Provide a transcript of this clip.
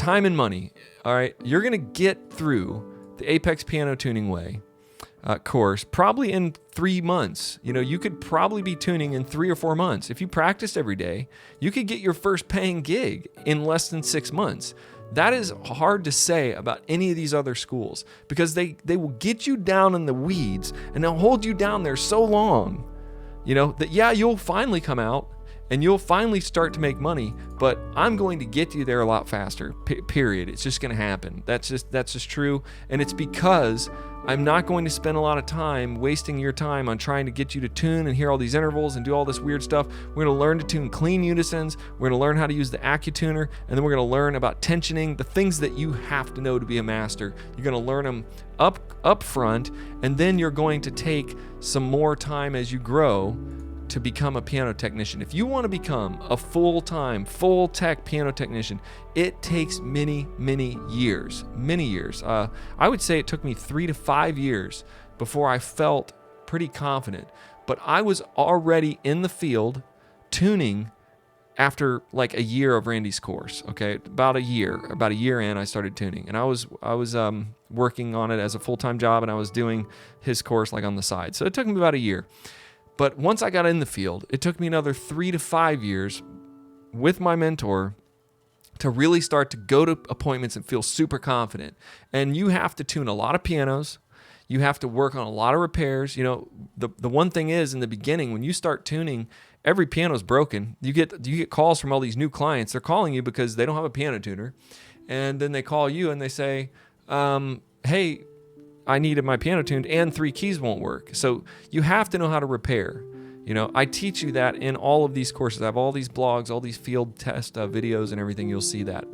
time and money. All right, you're gonna get through the Apex Piano Tuning Way course probably in 3 months. You could probably be tuning in 3 or 4 months. If you practiced every day, you could get your first paying gig in less than 6 months. That is hard to say about any of these other schools, because they will get you down in the weeds and they'll hold you down there so long, that you'll finally come out and you'll finally start to make money, but I'm going to get you there a lot faster, period. It's just going to happen. That's just true. And it's because I'm not going to spend a lot of time wasting your time on trying to get you to tune and hear all these intervals and do all this weird stuff. We're going to learn to tune clean unisons. We're going to learn how to use the AccuTuner, and then we're going to learn about tensioning, the things that you have to know to be a master. You're going to learn them up front, and then you're going to take some more time as you grow to become a piano technician. If you want to become a full-time, full-tech piano technician, it takes many, many years. I would say it took me 3 to 5 years before I felt pretty confident. But I was already in the field tuning after like a year of Randy's course. Okay, about a year in, I started tuning, and I was working on it as a full-time job, and I was doing his course like on the side. So it took me about a year. But once I got in the field, it took me another 3 to 5 years with my mentor to really start to go to appointments and feel super confident. And you have to tune a lot of pianos. You have to work on a lot of repairs. The one thing is, in the beginning, when you start tuning, every piano is broken. You get calls from all these new clients. They're calling you because they don't have a piano tuner. And then they call you and they say, hey, I needed my piano tuned and 3 keys won't work. So you have to know how to repair. I teach you that in all of these courses. I have all these blogs, all these field test videos and everything. You'll see that.